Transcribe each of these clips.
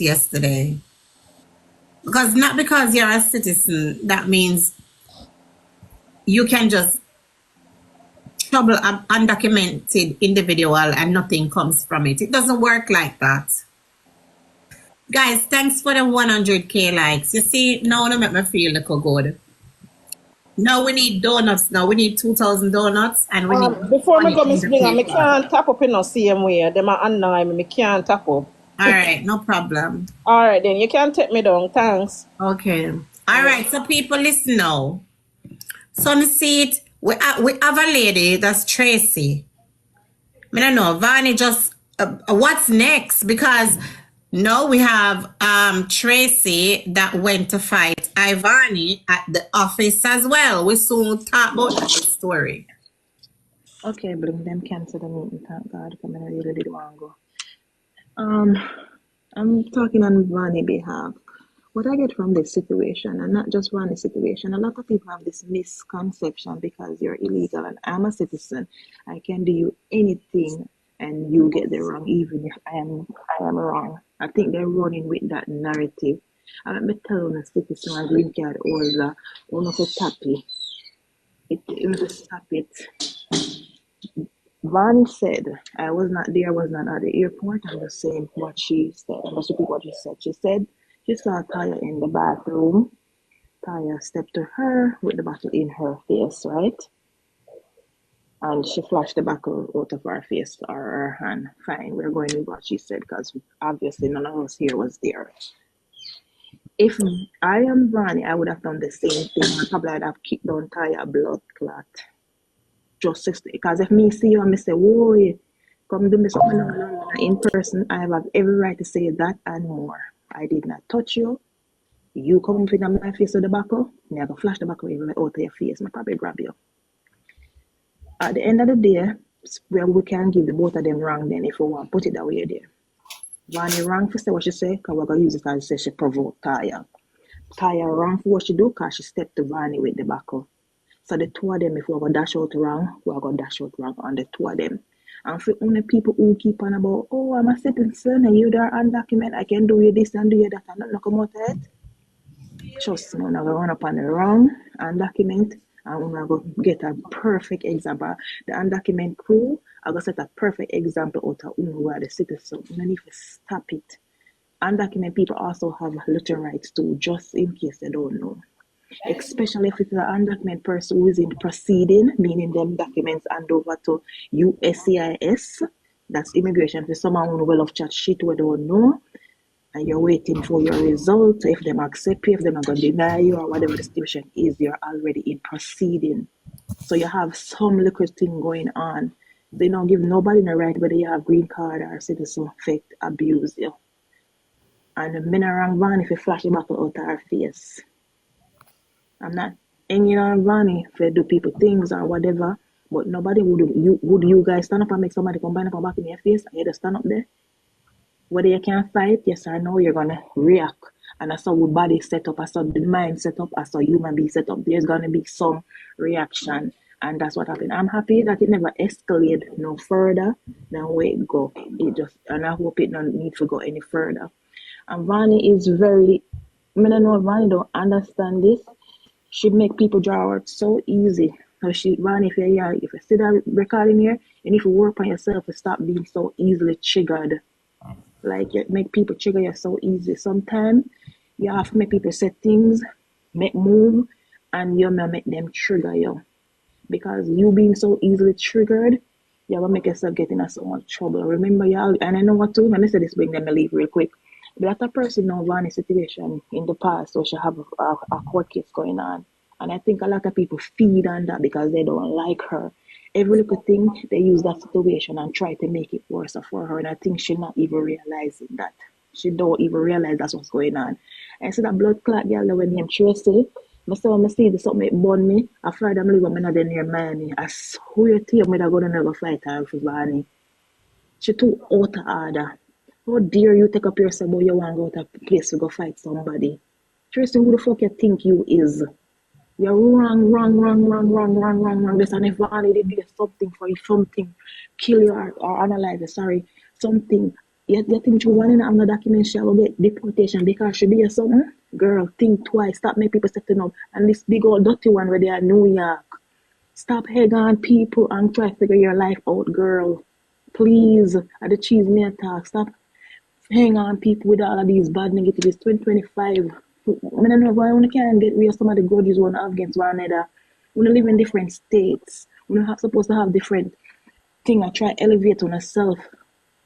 yesterday. Because not because you're a citizen, that means you can just trouble an undocumented individual and nothing comes from it. It doesn't work like that. Guys, thanks for the 100K likes. You see, now it make me feel like good. Now we need donuts. Now we need 2,000 donuts and we need Before me money go, in Miss the Blinga, me PayPal. can't tap up in no same way. Them are annoy me. Me can't tap up. All right, no problem. All right, then you can take me down. Thanks. Okay. All right, so people listen now. So on the seat, we have a lady that's Tracy. I don't know, Vani just what's next? Because no, we have Tracy that went to fight Ivany at the office as well. We soon talk about that story. Okay, bring them cancel the meeting. Thank God, because I really did want to go. I'm talking on Vani's behalf. What I get from this situation, and not just Vani's situation, a lot of people have this misconception because you're illegal and I'm a citizen, I can do you anything and you get the wrong, even if I am wrong. I think they're running with that narrative. I'm telling a citizen and green card holder, one of the tappy. It stop it. Van said, I was not there, I was not at the airport. I'm just saying what she said. I'm just repeat what she said. She said she saw Taya in the bathroom. Taya stepped to her with the bottle in her face, right? And she flashed the bottle out of her face or her hand. Fine, we're going with what she said because obviously none of us here was there. If I am Vani, I would have done the same thing. I probably would have kicked down Taya blood clot. Just because if me see you and me say, whoa, come do me something in person, I have every right to say that and more. I did not touch you. You come up in my face with the buckle, me I go flash the buckle out of your face. I probably grab you. At the end of the day, we can give the both of them wrong then if we want put it that way there. Vani wrong for say what she say, because we're going to use it as say she provoked Taya. Taya wrong for what she do, because she stepped to Vani with the buckle. So the two of them, if we're going to dash out wrong, we're going to dash out wrong on the two of them. And for only people who keep on about, oh, I'm a citizen and you're undocumented, I can do you this and do you that, and not come out of it. Trust me, I'm going to run up on the wrong undocumented, and I'm going to get a perfect example. The undocumented crew, I'm going to set a perfect example out of who are the citizens. You need to stop it. Undocumented people also have little rights too, just in case they don't know. Especially if it's an undocumented person who is in proceeding, meaning them documents hand over to USCIS, that's immigration for someone who will have chat shit we don't know, and you're waiting for your result. If them accept you, if them are going to deny you, or whatever the situation is, you're already in proceeding. So you have some little thing going on. They don't give nobody the right whether you have green card or citizen fake abuse you. And the men around van if you flash the buckle out of her face. I'm not hanging on Vani for do people things or whatever, but nobody would you guys stand up and make somebody come up and back in your face and you just stand up there? Whether you can fight, yes or no, you're gonna react. And that's how our body set up, as how the mind set up, as how human being set up, there's gonna be some reaction. And that's what happened. I'm happy that it never escalated no further than where it go. It just, and I hope it don't need to go any further. And Vani is very, I mean, I know Vani don't understand this. She make people draw out so easy. So she Vani, if you see that recording here, and if you work on yourself to stop being so easily triggered. Like you make people trigger you so easy. Sometimes you have to make people say things, make move, and you may make them trigger you. Because you being so easily triggered, you're gonna make yourself get in so much trouble. Remember y'all, and I know what to, let me say this, bring them a leave real quick. But that person know Vani's situation in the past, so she have a court case going on. And I think a lot of people feed on that because they don't like her. Every little thing, they use that situation and try to make it worse for her. And I think she's not even realizing that. She don't even realize that's what's going on. And so that blood clot girl that when named Tracy, I saw me see this something it burn me. I fried them live when I didn't near Miami. I swear to you, I'm going to never fight her for Vani. She too out of order. How dare you take up yourself but you want to go to a place to go fight somebody? Tracy, who the fuck you think you is? You're wrong. This and if Vani did do something for you, something, kill you or analyze it, something You think you want to have no document, she will get deportation because she be a something? Girl, think twice. Stop making people setting up. And this big old dirty one where they are New York. Stop hang on people and try to figure your life out, girl. Please. At the cheese me talk. Stop hang on people with all of these bad negatives. 2025. I don't know why we can't get rid of some of the grudges one have against one another. We live in different states. We're not supposed to have different thing. I try elevate on yourself.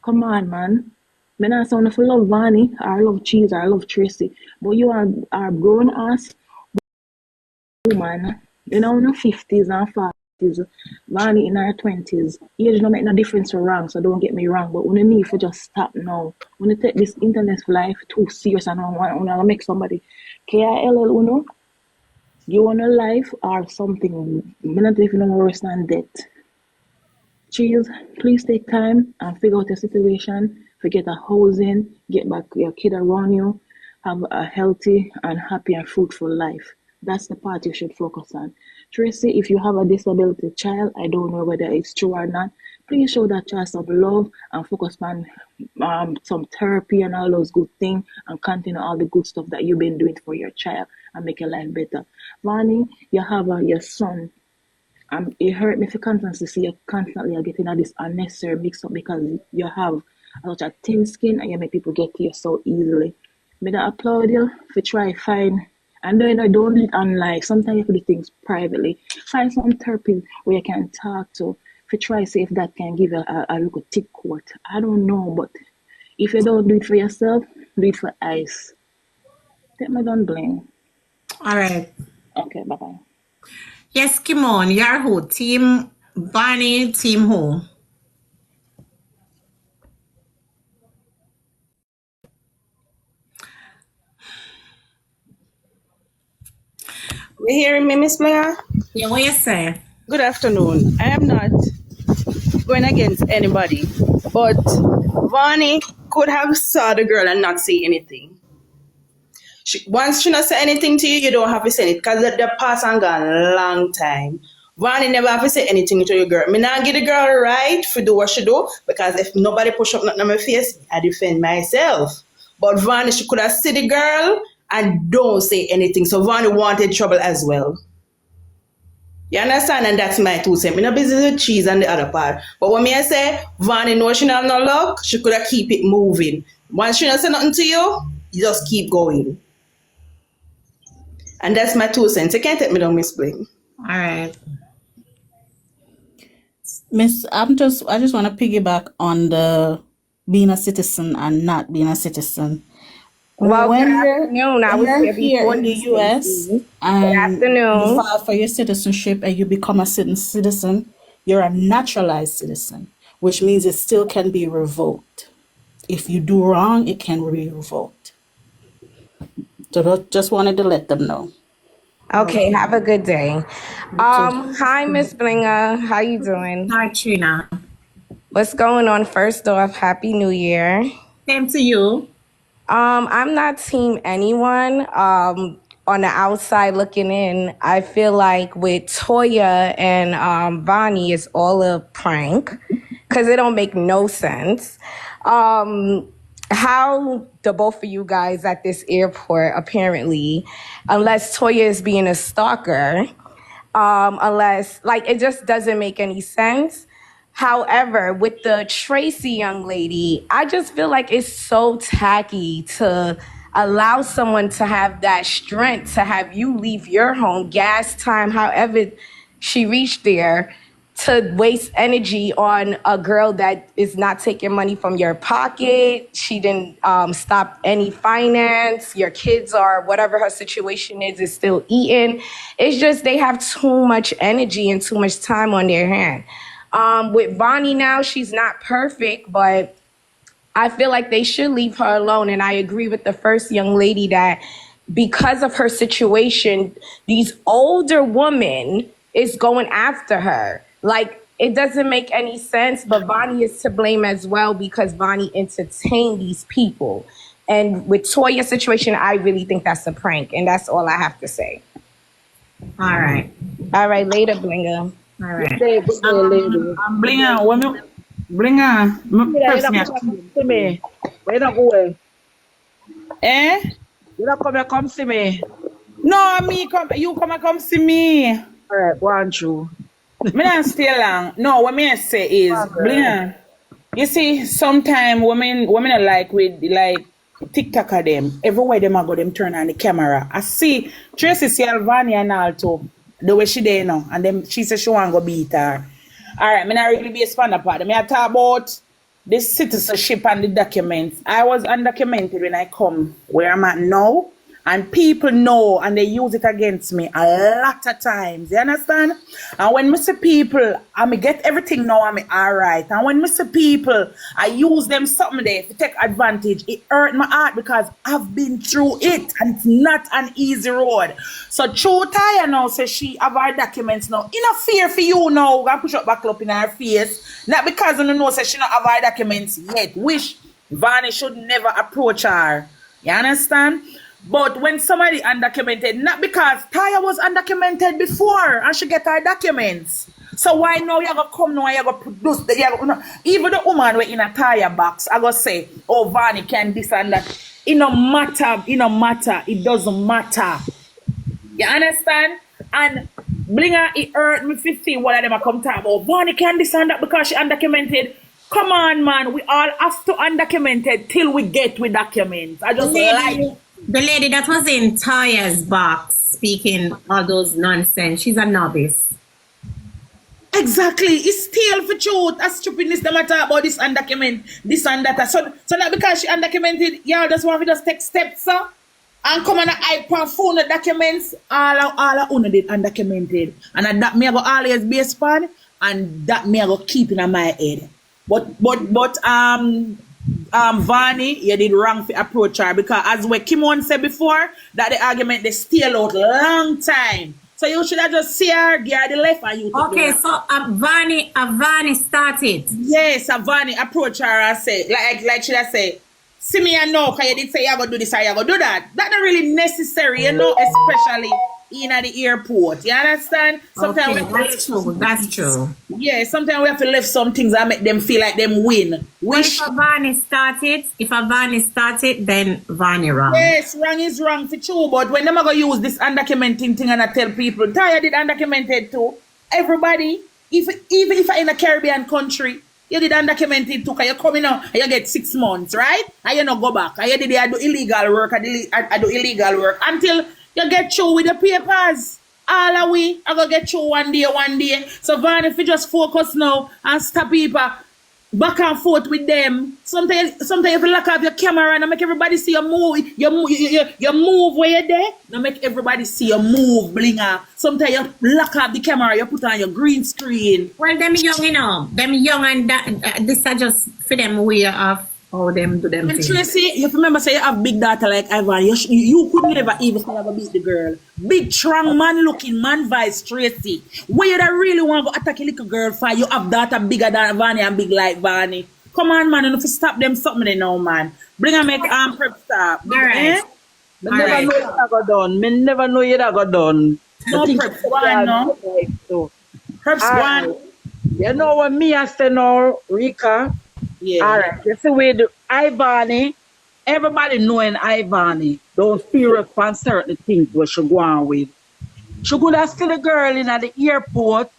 Come on, man. Me not sound if I love Vani, or I love Cheese, or I love Tracy. But you are grown ass woman. You know, in the 50s and 40s. Vani in her 20s. Age don't make no difference for wrong, so don't get me wrong. But we need to just stop now. We need to take this internet life too serious and I want to make somebody KILL, you know? You want a life or something. Me not even know worse than death. Cheese, please take time and figure out your situation. Forget a housing, get back your kid around you, have a healthy and happy and fruitful life. That's the part you should focus on. Tracy, if you have a disability child, I don't know whether it's true or not, please show that child some love and focus on some therapy and all those good things and continue all the good stuff that you've been doing for your child and make your life better. Vani, you have your son. It hurt me for constantly see you constantly are getting all this unnecessary mix up because you have such a thin skin and you make people get to you so easily. But I applaud you for try find and then I don't do it online. Sometimes you have to do things privately. Find some therapy where you can talk to for try see if that can give you a little tick court. I don't know, but if you don't do it for yourself, do it for ice. Take my gun bling. All right. Okay, bye bye. Yes, Kimon, you're who? Team Barney, team who? You hearing me, Miss Blinga? Yeah, what you say? Good afternoon. I am not going against anybody, but Vani could have saw the girl and not say anything. Once she not say anything to you, you don't have to say it because the past and gone a long time. Vani never have to say anything to your girl. Me not give the girl right for do what she do because if nobody push up nothing on my face, I defend myself. But Vani, she could have seen the girl and don't say anything. So Vani wanted trouble as well. You understand? And that's my 2 cents. I'm not busy with Cheese and the other part. But when me I say, Vani know she have no luck, she could have keep it moving. Once she not say nothing to you, you just keep going. And that's my 2 cents. You can't take me down, Miss Bling. All right. Miss, I just want to piggyback on the being a citizen and not being a citizen. Well, When good you're afternoon. I when was you're here here before in the you, US Stacey. Good and you afternoon. file for your citizenship and you become a citizen, you're a naturalized citizen, which means it still can be revoked. If you do wrong, it can be revoked. So just wanted to let them know. Okay, have a good day. You too. Hi, Miss Blinga. How you doing? Hi, Trina. What's going on? First off, Happy New Year. Same to you. I'm not team anyone. On the outside looking in, I feel like with Toya and Bonnie, it's all a prank because it don't make no sense. How the both of you guys at this airport, apparently, unless Toya is being a stalker, unless, like, it just doesn't make any sense. However, with the Tracy young lady, I just feel like it's so tacky to allow someone to have that strength to have you leave your home, gas time, however she reached there, to waste energy on a girl that is not taking money from your pocket. She didn't stop any finance. Your kids are, whatever her situation is still eating. It's just they have too much energy and too much time on their hand. With Bonnie now, she's not perfect, but I feel like they should leave her alone. And I agree with the first young lady that because of her situation, these older women is going after her. Like, it doesn't make any sense, but Bonnie is to blame as well because Bonnie entertained these people. And with Toya's situation, I really think that's a prank. And that's all I have to say. All right. All right, later, Blinga. All right. Good day, lady. Blinga, Blinga, You perhaps don't me. come to me. Where you not go? Eh? You don't come here, come see me. No, me come. You come and come see me. All right, go on through. Me not stay long. No, what me say Go is, on, girl. Blinga. You see, sometimes women are like with like TikTok of them. Everywhere them I go, them turn on the camera. I see Tracy see Ivany and all too. The way she there now. And then she said she want to go beat her. Alright, me not really be a spanner part. Me I talk about the citizenship and the documents. I was undocumented when I come where I'm at now. And people know and they use it against me a lot of times. You understand? And when I see people, I me get everything now, I'm alright. And when I see people, I use them something there to take advantage. It hurt my heart because I've been through it and it's not an easy road. So true Taya now says she have her documents now. Enough fear for you now. I push up back up in her face. Not because you know say she not have her documents yet. Wish Vani should never approach her. You understand? But when somebody undocumented, not because Taya was undocumented before and she get her documents. So why now you gonna come now and you gonna produce the, even the woman we in a Taya box, I gonna say, oh Vani can this and that. It no matter, it doesn't matter. You understand? And Blinga, it hurt me to see what of them are come talk about. Vani can this and that because she undocumented. Come on, man. We all have to undocumented till we get with documents. I just like The lady that was in Toya's box speaking all those nonsense, she's a novice. exactly. It's still for truth. A stupidness them talk about this undocumented, this and that. So not because she undocumented, y'all just want to just take steps, sir. And come on, I phone the documents. All of did undocumented. And that me I go always be a span. And that me I go keep in my head. But Vani, you did wrong for approach her because as what Kimon said before, that the argument they still out long time. So you should have just see her, give her the left and you Okay, so Ivany started. yes, Vani approach her and say, like should I say, see me and know, because you did say you're going to do this or you're going to do that. That's not really necessary, especially in at the airport. You understand? Sometimes Okay, that's true. That's true. yeah, sometimes we have to lift some things and make them feel like them win. Well, if Ivany started, then Vany wrong. Yes, wrong is wrong for true, but when them are going to use this undocumenting thing and I tell people, Taya did undocumented too. Everybody, even if I'm in a Caribbean country, you did undocumented too, because you're coming out and you get 6 months, right? And you not go back. And you did I do illegal work, I do illegal work until you get through with the papers. All the way, I go get through one day. So Van, if you just focus now and stop people back and forth with them, sometimes if you lock up your camera and make everybody see your move, you move where you're there, now make everybody see your move, Blinga. Sometimes you lock up the camera, you put on your green screen. Well, them young, them young and that, this are just for them way of how them do them And things. Tracy, you remember say you have big daughter like Ivany, you could never even say ever beat the girl. Big, strong man looking, man vice Tracy. Where you don't really want to go attack a little girl for, you have daughter bigger than Ivany and big like Vani. Come on, man, and if you stop them something they know, man. Bring and make prep stop. All right. Me never know you that got done. Me never know you that got done. No preps one, no. Preps one. You know what me I say now, Rika? Yeah. All right. You see with Ivany, everybody knowing Ivany don't serious on certain things what she go on with. She could have still a girl in at the airport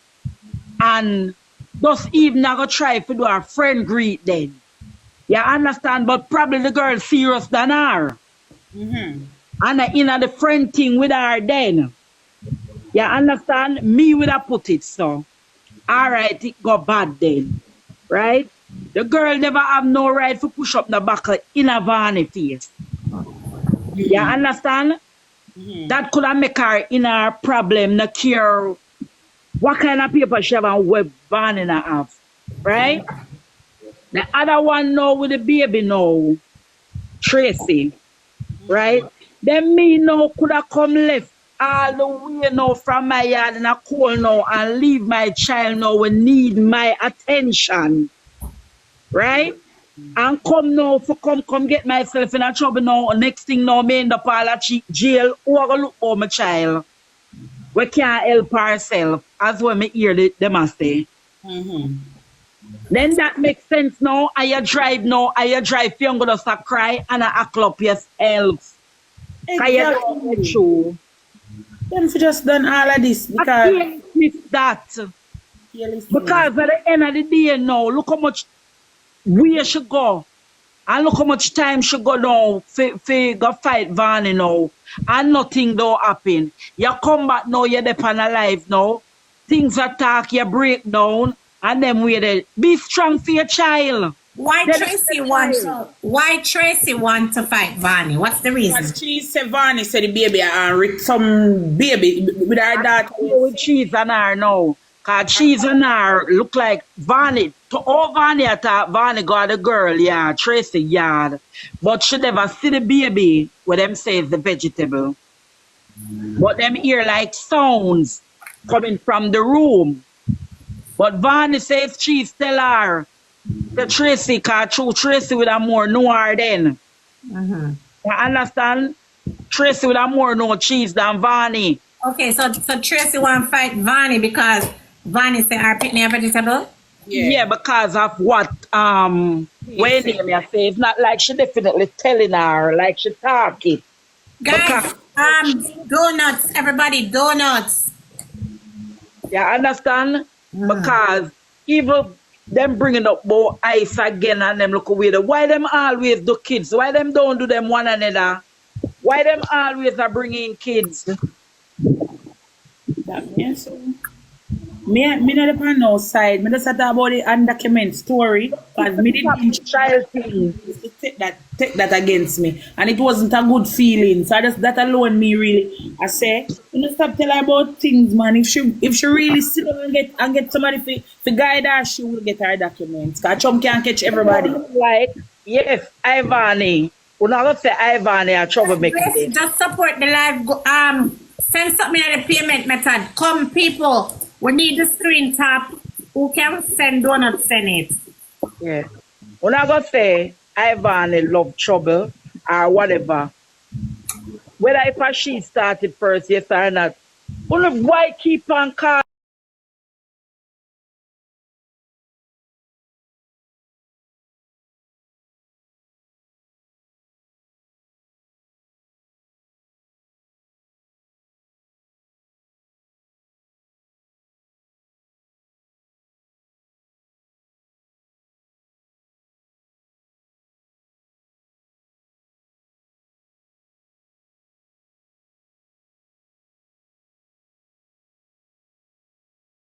and just even not go try to do her friend greet then. You understand? But probably the girl serious than her. Mm-hmm. And I in at the friend thing with her then. You understand? Me would have put it so. All right, it got bad then. Right? The girl never have no right to push up the buckle in a Vani face. You understand? Mm-hmm. That could have make her in her problem, not care what kind of paper she have and what Vani have. Right? The other one now with the baby now, Tracy. Right? Then me now could have come left all the way now from my yard in a cold now and leave my child now will need my attention. Right? And come now for come get myself in a trouble now. Next thing now, me end up all at jail. Who I go look for my child? We can't help ourselves. As when me hear them say. Mm-hmm. Then that makes sense now. I drive now. I drive. You're going to cry and I act up yourself. Because you don't get Exactly. through. Them for just done all of this I because can't miss that. you're listening. Because at the end of the day now, look how much way she go. And look how much time she go now for go fight Vani now. And nothing don't happen. You come back now, you're there on alive now. Things attack, you break down. And then we there. Be strong for your child. Why Then Tracy the want child. to? Why Tracy want to fight Vani? What's the Because reason? she said Varney said the baby and some baby with her daughter. With cheese on her now. Cause cheese on her look like Vani. To all Vani attack, Vani got a girl, yeah, Tracy yard. But she never see the baby, what them say is the vegetable. But them hear like sounds coming from the room. But Vani says cheese tell her the Tracy, cause true Tracy with a more know her then. Mm-hmm. You understand? Tracy with a more know cheese than Vani. Okay, so Tracy want to fight Vani because Vani say her picnic vegetable. Yeah, because of what when name you say it's not like she definitely telling her, like she talking. Because Guys, donuts, everybody, donuts. you understand? Mm. Because even them bringing up more ice again and them look away. Why them always do kids? Why them don't do them one another? Why them always are bringing kids? That means so. Me not upon no side. Me just talk about the undocumented story because me didn't Child thing. to take that against me, and it wasn't a good feeling. So I just that alone me really. I say, you know, stop telling her about things, man. If she really sit down and get somebody to guide her, she will get her documents. Cause Trump can't catch everybody. Like, yes, Ivany. We're not gonna say Ivany a troublemaker. Tracy, just support the live. Send something at the payment method. Come, people. We need the screen tap. Who can send donuts? Send it. Yeah. We're not gonna say Ivany love trouble or whatever. Whether if she started first, yes or not. Why keep on calling?